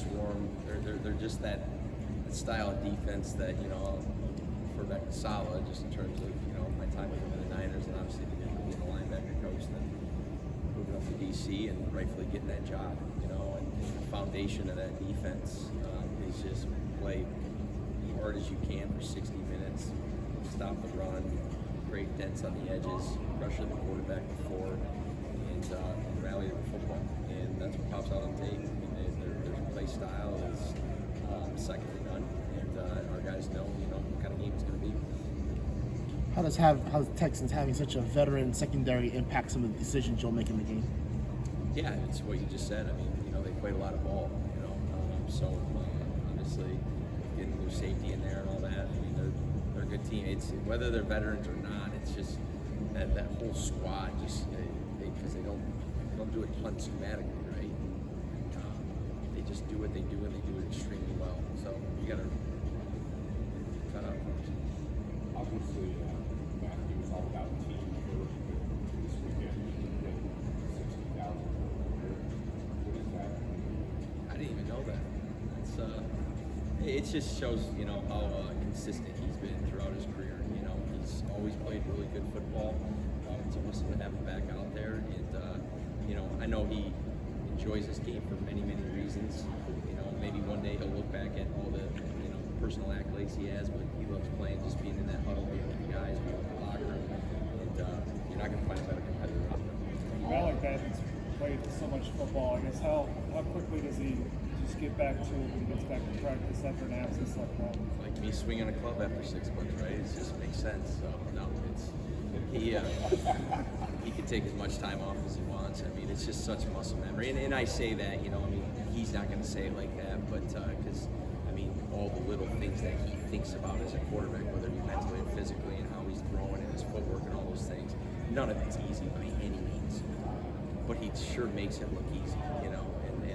swarm. They're just that style of defense that, I'll refer back to Saleh just in terms of, my time with him in the Niners and obviously being the linebacker coach, then moving up to DC and rightfully getting that job, and the foundation of that defense is just play as hard as you can for 60 minutes, stop the run, create dents on the edges, pressure the quarterback before, and rally the football. And that's what pops out on tape. Their play style is second to none, and our guys know, what kind of game it's going to be. How does Texans having such a veteran secondary impact some of the decisions you'll make in the game? Yeah, it's what you just said. I mean, they played a lot of ball, so obviously getting their safety in there and all that. I mean, they're a good team. It's whether they're veterans or not. It's just that whole squad because they don't do it schematically, right? They just do what they do and they do it extremely well. So you got to cut out. Obviously, Matthew was all about team first, but this weekend you did 60,000. What is that? I didn't even know that. It just shows, how consistent he's been throughout his career. He's always played really good football. It's awesome to have him back out there, and I know he enjoys this game for many, many reasons. Maybe one day he'll look back at all the, personal accolades he has, but he loves playing, just being in that huddle, being with the guys, being with the locker room, and you're not going to find a better competitor out there. A guy like that that's played so much football, I guess, how quickly does he just get back to it when he gets back to practice after an absence like that? Like me swinging a club after 6 months, right? It just makes sense. So, no, he can take as much time off as he wants. I mean, it's just such muscle memory. And I say that, he's not going to say it like that, but because, all the little things that he thinks about as a quarterback, whether it be mentally or physically, and how he's throwing and his footwork and all those things, none of it's easy by any means. But he sure makes it look easy, and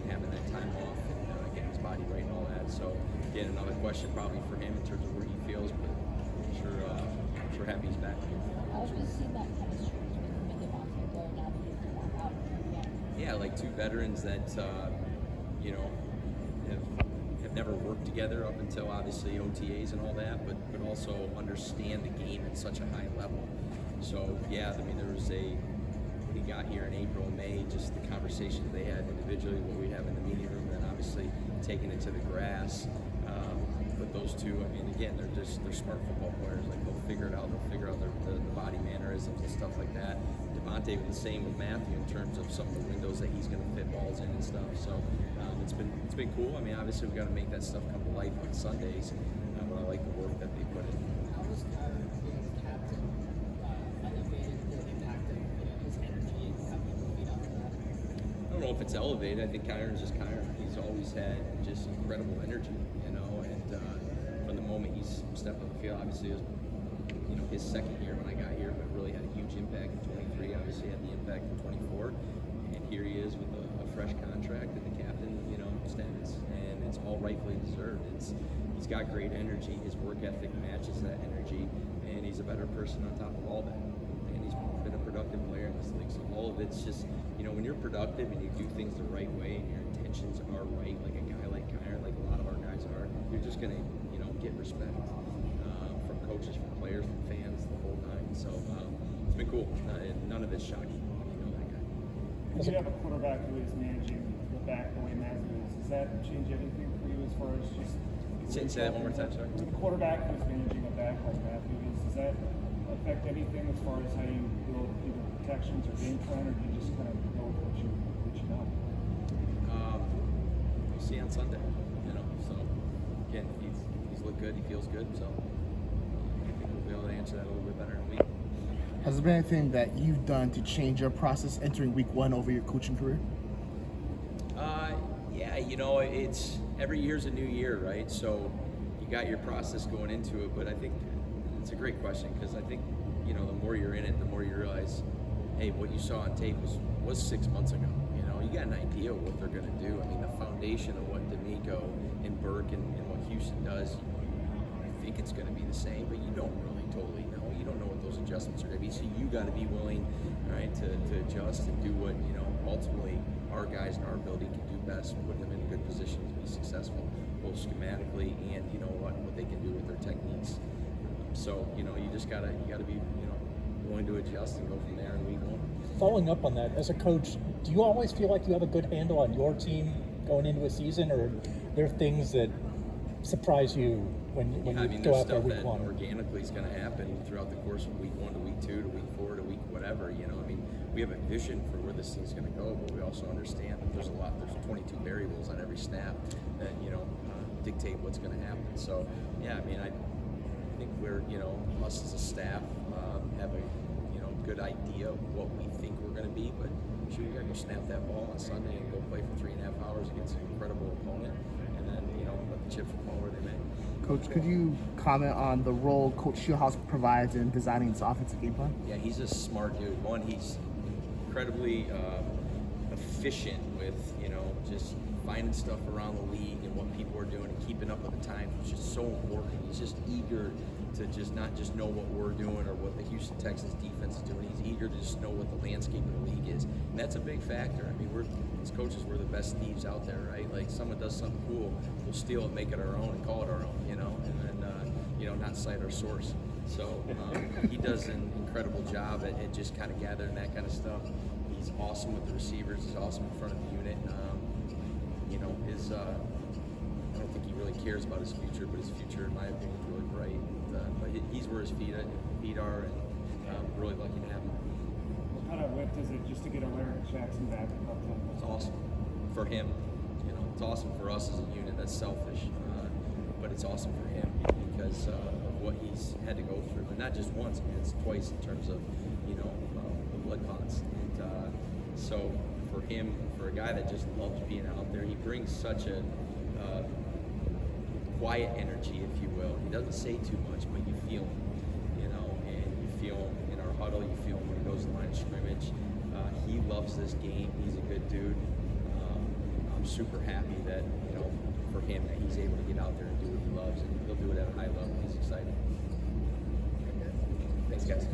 having that time off and getting his body right and all that. So, again, another question probably for him in terms of where he feels, but I'm sure happy he's back. How have you seen that chemistry between Devontae Blair now that he's back out there? Yeah, like two veterans that, have never worked together up until obviously OTAs and all that, but also understand the game at such a high level. So, yeah, there was when he got here in April and May, just the conversations they had individually, what we have in the meeting room, and then obviously taking it to the grass. But those two, again, they're smart football players. Like, they'll figure it out. They'll figure out the body mannerisms and stuff like that. Devontae was the same with Matthew in terms of some of the windows that he's going to fit balls in and stuff. So it's been cool. Obviously we've got to make that stuff come to life on Sundays. But I like the work that they put in. How was Kyron being captain elevated the impact of his energy and how people feed off of that? I don't know if it's elevated. I think Kyron's just Kyron. He's always had just incredible energy, and from the moment he's stepped on the field, obviously it was, his second year when I got here, but really had a huge impact in 23. Obviously had the impact in 24, and here he is with a fresh contract and the captain, status, and it's all rightfully deserved. He's got great energy. His work ethic matches that energy, and he's a better person on top of all that. And he's been a productive player in this league. So all of it's just, when you're productive and you do things the right way and your intentions are right, like a guy like Kyron, like a lot of our guys are, you're just gonna, get respect from coaches, from players, from fans, the whole nine. So it's been cool. None of it's shocking. That guy. Because you have a quarterback who is managing the back the way Matthew is. Does that change anything for you as far as just... Say that one more time, sorry. The quarterback who's managing a back like Matthew is, does that affect anything as far as how you build either protections or game plan, or do you just kind of go with what you know? We'll see on Sunday, So, again, he's looked good, he feels good, so I think we'll be able to answer that a little bit better in a week. Has there been anything that you've done to change your process entering week one over your coaching career? Yeah, it's every year's a new year, right? So you got your process going into it, but I think it's a great question because I think, the more you're in it, the more you realize, hey, what you saw on tape was 6 months ago. You got an idea of what they're going to do. The foundation of what D'Amico and Burke and what Houston does, I think it's going to be the same, but you don't really totally know. You don't know what those adjustments are going to be, so you got to be willing, right, to adjust and do what, ultimately our guys and our ability can do best, put them in a good position to be successful, both schematically and what they can do with their techniques. So you just gotta be willing to adjust and go from there in week one. Following up on that, as a coach, do you always feel like you have a good handle on your team going into a season, or are there things that surprise you when you go out there there's week stuff that one? organically is going to happen throughout the course of week 1 to week 2 to week 4 to week whatever. We have a vision for where this thing's going to go, but we also understand that there's 22 variables on every snap that dictate what's going to happen. So yeah, I think we're us as a staff have a good idea of what we think we're going to be, but sure, you got to go snap that ball on Sunday and go play for 3.5 hours against an incredible opponent, and then let the chips fall where they may. Coach, could you comment on the role Coach Shieldhouse provides in designing this offensive game plan? Yeah, he's a smart dude. One, he's incredibly efficient with just finding stuff around the league and what people are doing and keeping up with the times, which is so important. He's just eager to not just know what we're doing or what the Houston Texans defense is doing. He's eager to just know what the landscape of the league is, and that's a big factor. We're as coaches, we're the best thieves out there, right? Like someone does something cool, we'll steal it, make it our own, and call it our own, and then not cite our source. So he does an incredible job at just kind of gathering that kind of stuff. He's awesome with the receivers. He's awesome in front of the unit. I don't think he really cares about his future, but his future, in my opinion, is really bright. But he's where his feet are, and really lucky to have him. What kind of lift is it just to get a Larry Jackson back up tempo? It's awesome for him. It's awesome for us as a unit. That's selfish, but it's awesome for him because of what he's had to go through, and not just once. It's twice in terms of the blood clots. And so for him, for a guy that just loves being out there, he brings such a quiet energy, if you will. He doesn't say too much, but you feel him, and you feel him in our huddle. You feel him when he goes to the line of scrimmage. He loves this game. He's a good dude. I'm super happy that for him that he's able to get out there and do what he loves, and he'll do it at a high level. He's excited. Thanks, guys.